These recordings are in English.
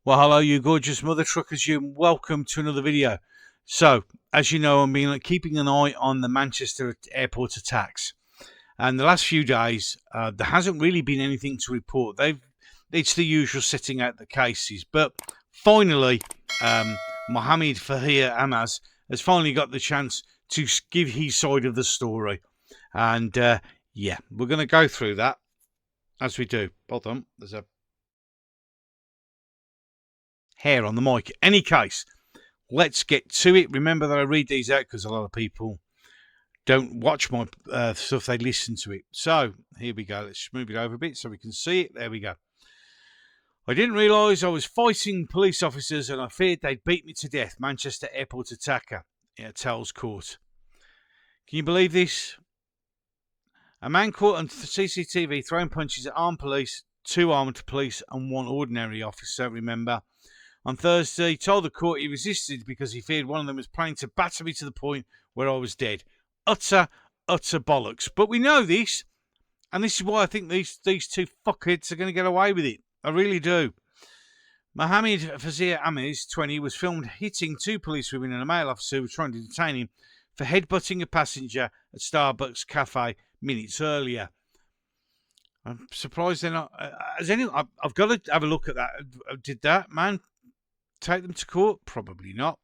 Well, hello, you gorgeous mother truckers, you, and welcome to another video. So, as you know, I've been keeping an eye on the Manchester airport attacks, and the last few days there hasn't really been anything to report. It's the usual setting out the cases, but finally, Mohammed Fahir Amaz has finally got the chance to give his side of the story, and yeah, we're going to go through that as we do. Hold on, there's a hair on the mic. Any case, let's get to it. Remember that I read these out because a lot of people don't watch my stuff, they listen to it. So here we go. Let's move it over a bit so we can see it. There we go. I didn't realise I was fighting police officers and I feared they'd beat me to death. Manchester airport attacker. Yeah, tells court. Can you believe this? A man caught on CCTV throwing punches at armed police, 2 armed police and 1 ordinary officer, remember. On Thursday, he told the court he resisted because he feared one of them was planning to batter me to the point where I was dead. Utter bollocks. But we know this, and this is why I think these 2 fuckheads are going to get away with it. I really do. Mohammed Fazir Amiz, 20, was filmed hitting 2 policewomen and a male officer who was trying to detain him for headbutting a passenger at Starbucks Cafe minutes earlier. I'm surprised they're not. I've got to have a look at that. Did that man take them to court? Probably not.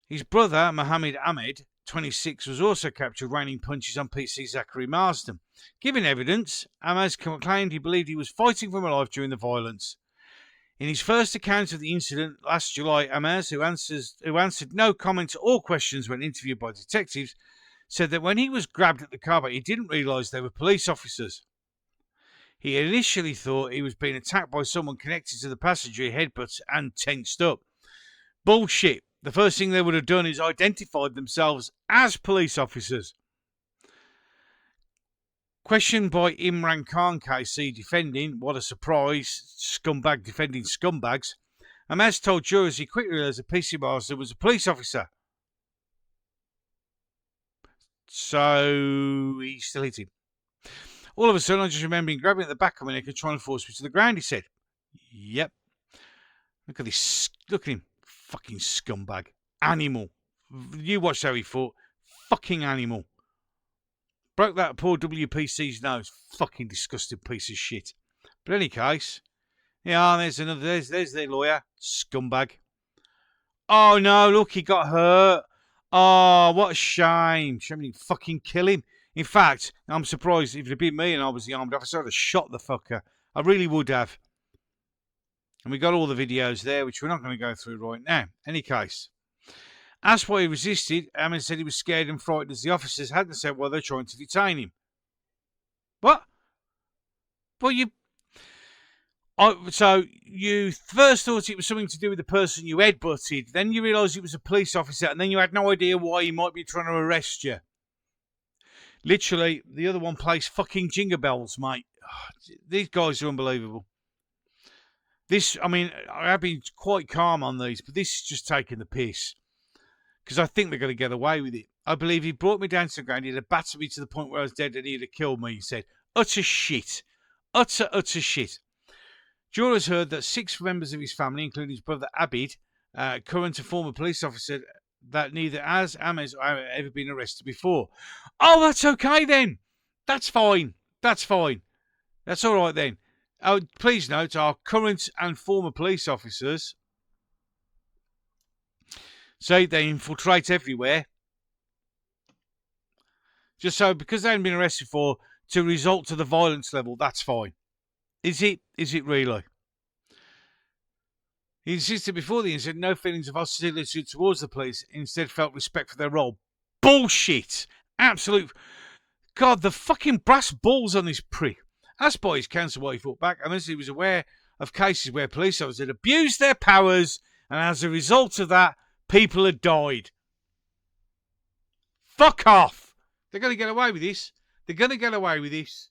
His brother, Mohammed Ahmed, 26, was also captured raining punches on PC Zachary Marsden. Given evidence, Ahmed claimed he believed he was fighting for his life during the violence. In his first account of the incident last July, Ahmed, who answered no comment or questions when interviewed by detectives, said that when he was grabbed at the car park, he didn't realise they were police officers. He initially thought he was being attacked by someone connected to the passenger he headbutted and tensed up. Bullshit. The first thing they would have done is identified themselves as police officers. Questioned by Imran Khan KC defending, what a surprise, scumbag defending scumbags, Amaz told jurors he quickly realised that PC Marsden was a police officer. So he still hit him. All of a sudden, I just remember him grabbing at the back of my neck and trying to force me to the ground, he said. Yep. Look at this. Look at him. Fucking scumbag. Animal. You watched how he fought. Fucking animal. Broke that poor WPC's nose. Fucking disgusting piece of shit. But in any case, yeah, there's their lawyer. Scumbag. Oh no, look, he got hurt. Oh, what a shame. Shame he didn't fucking kill him. In fact, I'm surprised if it had been me and I was the armed officer, I'd have shot the fucker. I really would have. And we got all the videos there, which we're not going to go through right now. Any case. Asked why he resisted, Ahmed said he was scared and frightened as the officers hadn't said why they're trying to detain him. What? Well, so you first thought it was something to do with the person you headbutted, then you realised it was a police officer, and then you had no idea why he might be trying to arrest you. Literally, the other one plays fucking jingle bells, mate. These guys are unbelievable. I have been quite calm on these, but this is just taking the piss. Because I think they're going to get away with it. I believe he brought me down to the ground, he'd have battered me to the point where I was dead and he'd have killed me, he said. Utter shit. Utter shit. Jurors heard that 6 members of his family, including his brother Abid, current and former police officer, that neither Ames or have ever been arrested before. Oh, that's okay then. That's fine. That's fine. That's all right then. Oh, please note, our current and former police officers say they infiltrate everywhere. Just so, because they haven't been arrested for, to result to the violence level, that's fine. Is it? Is it really? He insisted before the incident no feelings of hostility towards the police, instead felt respect for their role. Bullshit! Absolute. God, the fucking brass balls on this prick. Asked by his counsel why he fought back, and he was aware of cases where police officers had abused their powers, and as a result of that, people had died. Fuck off! They're going to get away with this. They're going to get away with this.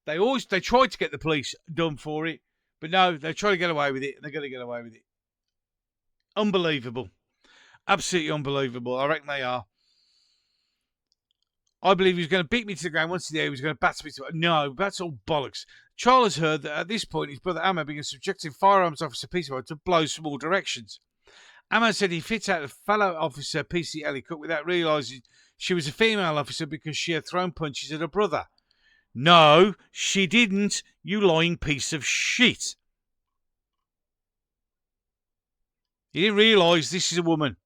They tried to get the police done for it, but no, they're trying to get away with it, and they're going to get away with it. Unbelievable. Absolutely unbelievable. I reckon they are. I believe he was going to beat me to the ground. Once he was going to bat me to... No, that's all bollocks. Charles heard that at this point his brother Ahmed began subjecting firearms officer PC to blows from all directions. Ahmed said he fit out a fellow officer, PC Ellie Cook, without realising she was a female officer because she had thrown punches at her brother. No, she didn't, you lying piece of shit. You didn't realise this is a woman.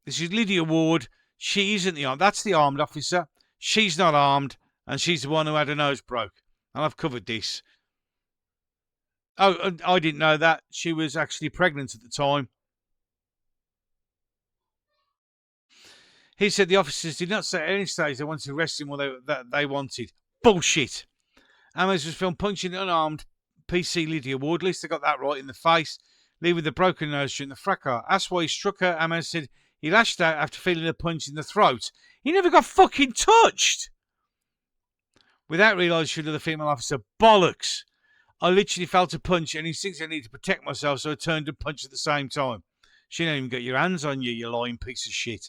This is Lydia Ward. She isn't the armed. That's the armed officer. She's not armed, and she's the one who had her nose broke. And I've covered this. Oh, I didn't know that. She was actually pregnant at the time. He said the officers did not say at any stage they wanted to arrest him or that they wanted. Bullshit. Amos was filmed punching an unarmed PC Lydia Ward. At least they got that right in the face, leaving the broken nose during the fracas. Asked why he struck her, Amos said he lashed out after feeling a punch in the throat. He never got fucking touched. Without realising she was the female officer. Bollocks. I literally felt a punch and instinctively I needed to protect myself, so I turned and punched at the same time. She didn't even get your hands on you, you lying piece of shit.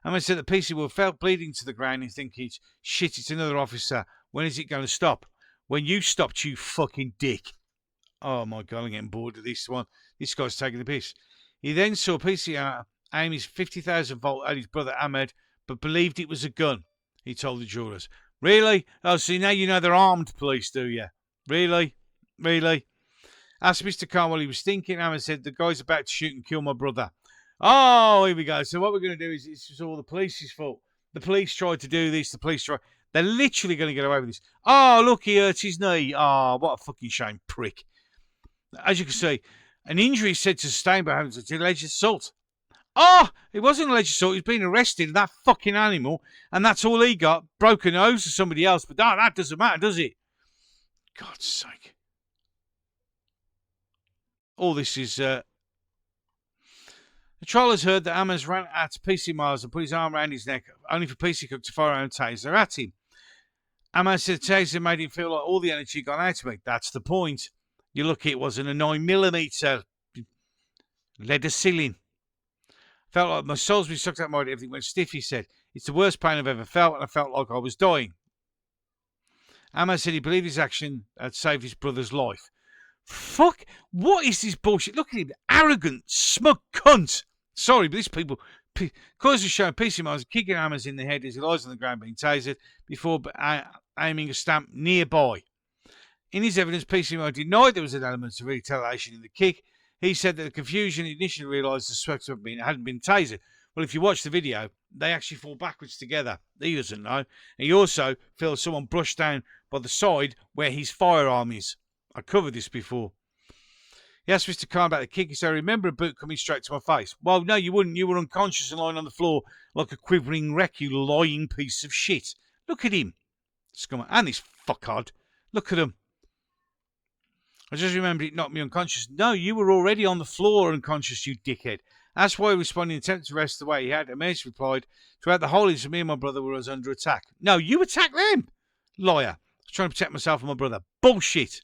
And I said the PC will felt bleeding to the ground and thinking, shit, it's another officer. When is it going to stop? When you stopped, you fucking dick. Oh my God, I'm getting bored of this one. This guy's taking the piss. He then saw PC aim his 50,000 volt at his brother Ahmed, but believed it was a gun, he told the jurors. Really? Oh, see, now you know they're armed police, do you? Really? Really? Asked Mr. Khan while he was thinking. Ahmed said, the guy's about to shoot and kill my brother. Oh, here we go. So what we're going to do is it's all the police's fault. The police tried to do this. The police tried. They're literally going to get away with this. Oh, look, he hurt his knee. Oh, what a fucking shame, prick. As you can see, an injury said to sustain by having such alleged assault. Oh, it wasn't alleged assault. He's been arrested, that fucking animal, and that's all he got. Broken nose to somebody else. But that doesn't matter, does it? God's sake. All this is... The trial has heard that Amos ran at PC Miles and put his arm around his neck, only for PC Cook to fire a taser at him. Amos said the taser made him feel like all the energy gone out of me. That's the point. You look, it wasn't a 9mm leather ceiling. Felt like my soul's been sucked out my head. Everything went stiff, he said. It's the worst pain I've ever felt, and I felt like I was dying. Amos said he believed his action had saved his brother's life. Fuck, what is this bullshit? Look at him, arrogant, smug cunt. Sorry, but these people... Cause was showing PC Miles kicking Amos in the head as he lies on the ground being tasered before aiming a stamp nearby. In his evidence, PC Miles denied there was an element of retaliation in the kick. He said that the confusion initially realised the suspect hadn't been tasered. Well, if you watch the video, they actually fall backwards together. He doesn't know. And he also feels someone brushed down by the side where his firearm is. I covered this before. He asked Mr. Khan about the kick. He said, I remember a boot coming straight to my face. Well, no, you wouldn't. You were unconscious and lying on the floor like a quivering wreck, you lying piece of shit. Look at him. Scum. And this fuckhead. Look at him. I just remembered it knocked me unconscious. No, you were already on the floor unconscious, you dickhead. That's why he responded in attempt to arrest the way he had. Amaze replied, throughout the whole incident, me and my brother were under attack. No, you attacked them. Liar. I was trying to protect myself and my brother. Bullshit.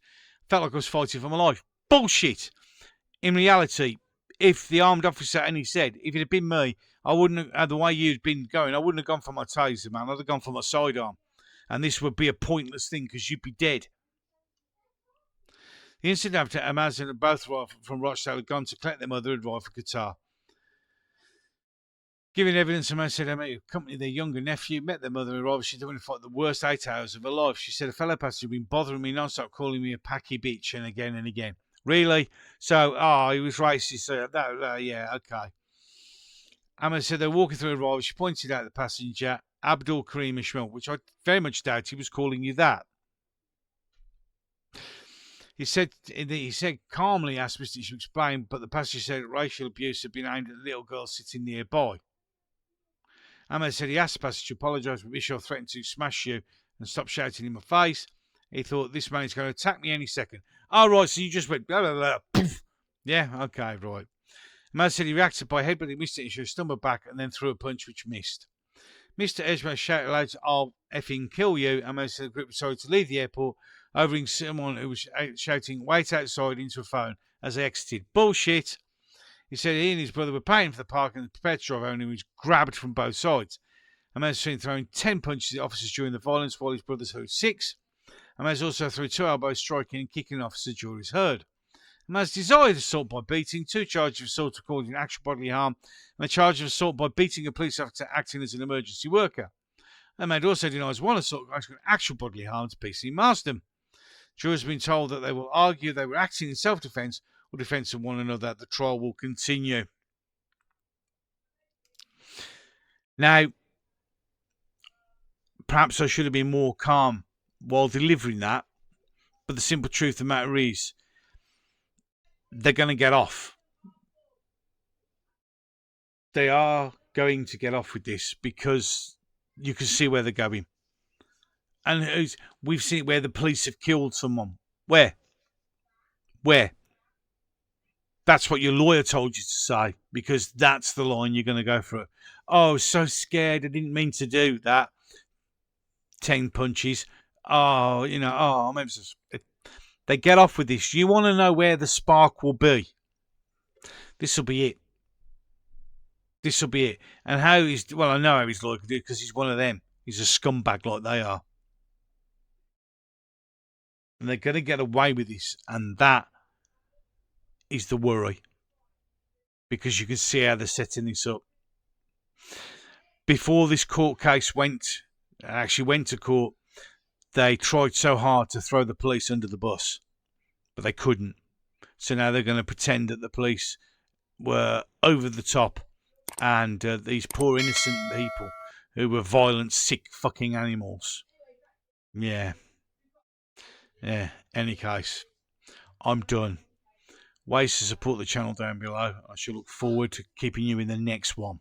Felt like I was fighting for my life. Bullshit. In reality, if the armed officer, and he said, if it had been me, I wouldn't have, the way you'd been going, I wouldn't have gone for my taser, man. I'd have gone for my sidearm. And this would be a pointless thing because you'd be dead. The incident after Amazon and both from Rochdale had gone to collect their mother and drive for Qatar. Giving evidence, Amanda said, I accompanied their younger nephew, met their mother and arrived. She'd been fight the worst 8 hours of her life. She said, a fellow passenger had been bothering me non-stop, calling me a packy bitch and again and again. Really? So, he was racist. Yeah, okay. Amanda said they were walking through a drive. She pointed out the passenger, Abdul Karim Ishmael, which I very much doubt he was calling you that. He said calmly, asked Mr. to explain, but the passenger said racial abuse had been aimed at the little girl sitting nearby. Ahmed said he asked the passenger to apologise, but Michelle threatened to smash you and stop shouting in my face. He thought, this man is going to attack me any second. Oh, right, so you just went, blah, blah, blah, poof. Yeah, okay, right. Ahmed said he reacted by headbutting Mr. Ishmael, stumbled back, and then threw a punch which missed. Mr. Ishmael shouted aloud, I'll effing kill you. Ahmed said the group was sorry to leave the airport, overhearing someone who was shouting, wait outside into a phone as they exited. Bullshit. He said he and his brother were paying for the park and prepared to drive home and he was grabbed from both sides. A man's seen throwing 10 punches at officers during the violence while his brothers heard 6. A man's also threw 2 elbows, striking and kicking an officer, juries heard. A man's desired assault by beating, 2 charges of assault causing actual bodily harm, and a charge of assault by beating a police officer acting as an emergency worker. A man also denies 1 assault causing actual bodily harm to PC Marsden. Jurors have been told that they will argue they were acting in self-defence or defence of one another. The trial will continue. Now, perhaps I should have been more calm while delivering that, but the simple truth of the matter is, they're going to get off. They are going to get off with this because you can see where they're going. And we've seen it where the police have killed someone. Where? That's what your lawyer told you to say, because that's the line you're going to go for. Oh, so scared, I didn't mean to do that. 10 punches. Oh, they get off with this. You want to know where the spark will be. This will be it. And how I know how his lawyer can do it because he's one of them. He's a scumbag like they are. And they're going to get away with this. And that is the worry. Because you can see how they're setting this up. Before this court case actually went to court, they tried so hard to throw the police under the bus. But they couldn't. So now they're going to pretend that the police were over the top. And these poor innocent people who were violent, sick fucking animals. Yeah. Any case, I'm done. Ways to support the channel down below. I shall look forward to keeping you in the next one.